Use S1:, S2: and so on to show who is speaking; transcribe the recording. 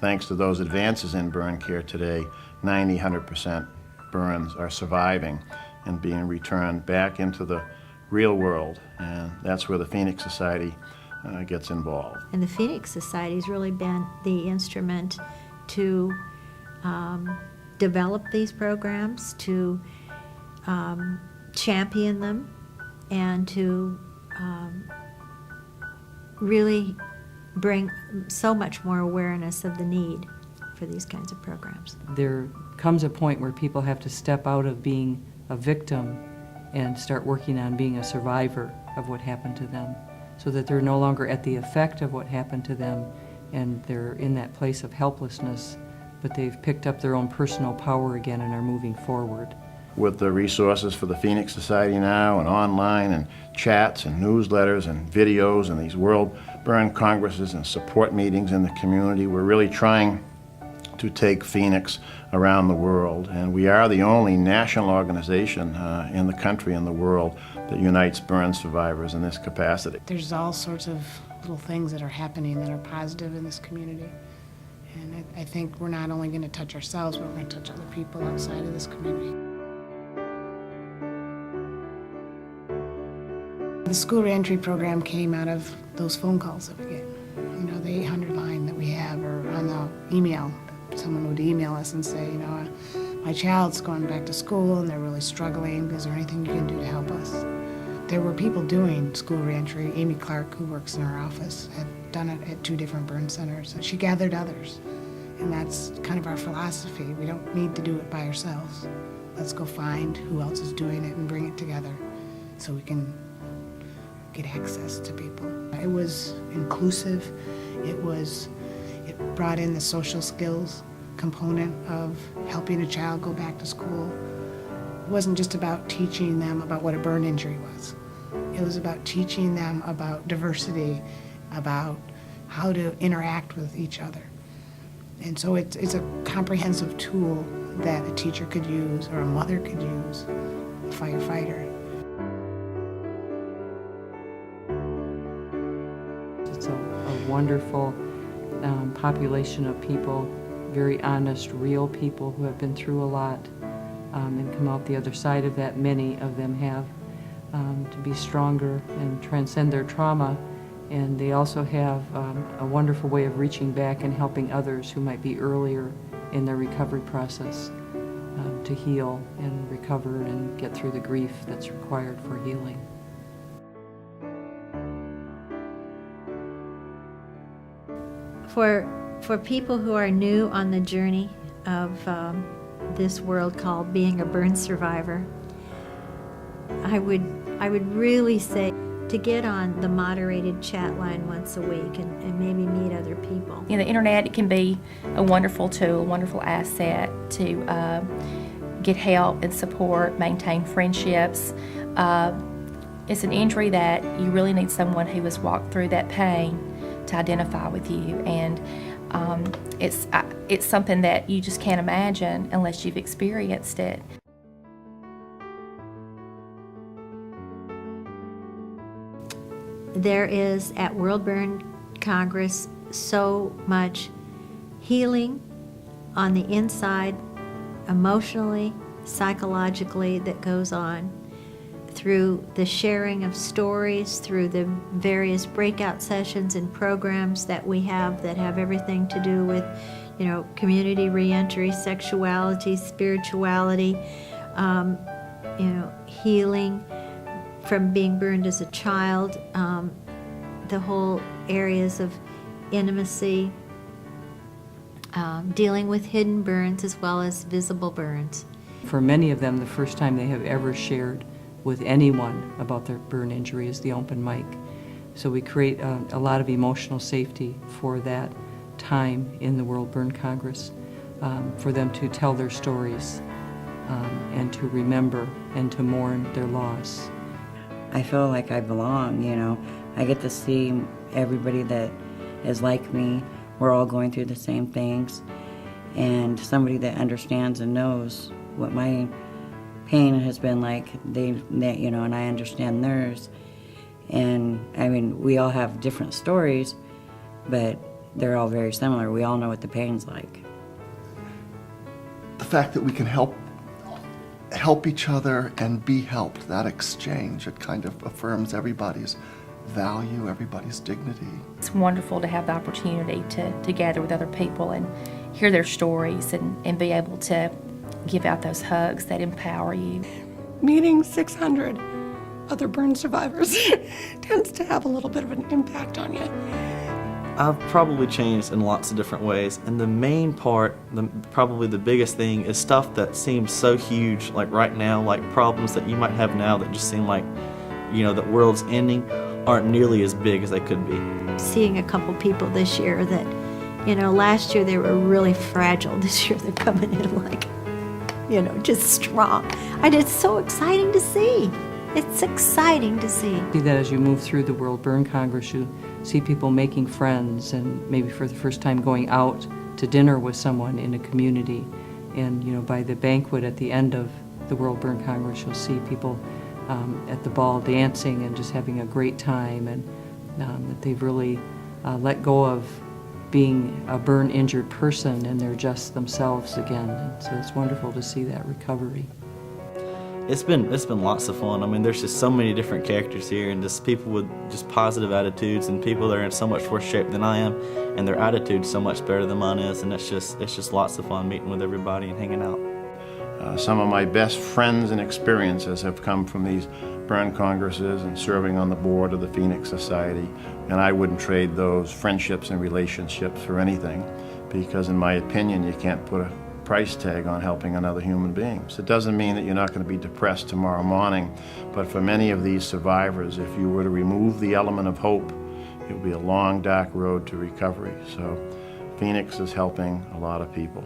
S1: thanks to those advances in burn care today, 100% burns are surviving and being returned back into the real world, and that's where the Phoenix Society gets involved.
S2: And the Phoenix Society has really been the instrument to develop these programs, to champion them, and to really bring so much more awareness of the need for these kinds of programs.
S3: There comes a point where people have to step out of being a victim and start working on being a survivor of what happened to them, so that they're no longer at the effect of what happened to them and they're in that place of helplessness, but they've picked up their own personal power again and are moving forward.
S1: With the resources for the Phoenix Society now, and online, and chats, and newsletters, and videos, and these World Burn Congresses and support meetings in the community, we're really trying to take Phoenix around the world. And we are the only national organization in the country and the world that unites burn survivors in this capacity.
S4: There's all sorts of little things that are happening that are positive in this community. And I think we're not only going to touch ourselves, but we're going to touch other people outside of this community. The school reentry program came out of those phone calls that we get. You know, the 800 line that we have, or on the email. Someone would email us and say, you know, my child's going back to school and they're really struggling. Is there anything you can do to help us? There were people doing school reentry. Amy Clark, who works in our office, had done it at 2 different burn centers. And she gathered others. And that's kind of our philosophy. We don't need to do it by ourselves. Let's go find who else is doing it and bring it together so we can get access to people. It was inclusive. It brought in the social skills component of helping a child go back to school. It wasn't just about teaching them about what a burn injury was. It was about teaching them about diversity, about how to interact with each other. And so it's a comprehensive tool that a teacher could use, or a mother could use, a firefighter.
S3: It's a wonderful population of people, very honest, real people who have been through a lot and come out the other side of that. Many of them have to be stronger and transcend their trauma, and they also have a wonderful way of reaching back and helping others who might be earlier in their recovery process to heal and recover and get through the grief that's required for healing.
S2: For people who are new on the journey of this world called being a burn survivor, I would really say to get on the moderated chat line once a week and maybe meet other people.
S5: You know, the internet, it can be a wonderful tool, a wonderful asset to get help and support, maintain friendships. It's an injury that you really need someone who has walked through that pain to identify with you, and it's something that you just can't imagine unless you've experienced it.
S2: There is at World Burn Congress so much healing on the inside, emotionally, psychologically, that goes on through the sharing of stories, through the various breakout sessions and programs that we have that have everything to do with, you know, community reentry, sexuality, spirituality, you know, healing from being burned as a child, the whole areas of intimacy, dealing with hidden burns as well as visible burns.
S3: For many of them, the first time they have ever shared with anyone about their burn injury is the open mic. So we create a lot of emotional safety for that time in the World Burn Congress, for them to tell their stories and to remember and to mourn their loss.
S6: I feel like I belong, you know. I get to see everybody that is like me. We're all going through the same things, and somebody that understands and knows what my pain has been like, you know, and I understand theirs. And I mean, we all have different stories, but they're all very similar. We all know what the pain's like.
S7: The fact that we can help each other and be helped, that exchange, it kind of affirms everybody's value, everybody's dignity.
S5: It's wonderful to have the opportunity to gather with other people and hear their stories and be able to give out those hugs that empower you.
S8: Meeting 600 other burn survivors tends to have a little bit of an impact on you.
S9: I've probably changed in lots of different ways, and the main part, probably the biggest thing, is stuff that seems so huge, like right now, like problems that you might have now that just seem like, you know, the world's ending, aren't nearly as big as they could be.
S2: Seeing a couple people this year that, you know, last year they were really fragile. This year they're coming in like, you know, just strong. And it's so exciting to see. It's exciting to see.
S3: See that as you move through the World Burn Congress, you see people making friends and maybe for the first time going out to dinner with someone in a community. And, you know, by the banquet at the end of the World Burn Congress, you'll see people at the ball dancing and just having a great time, and that they've really let go of being a burn-injured person and they're just themselves again. And so it's wonderful to see that recovery.
S9: It's been lots of fun. I mean, there's just so many different characters here, and just people with just positive attitudes, and people that are in so much worse shape than I am, and their attitude's so much better than mine is, and it's just lots of fun meeting with everybody and hanging out.
S1: Some of my best friends and experiences have come from these burn congresses and serving on the board of the Phoenix Society, and I wouldn't trade those friendships and relationships for anything, because in my opinion you can't put a price tag on helping another human being. So it doesn't mean that you're not going to be depressed tomorrow morning, but for many of these survivors, if you were to remove the element of hope, it would be a long, dark road to recovery. So Phoenix is helping a lot of people.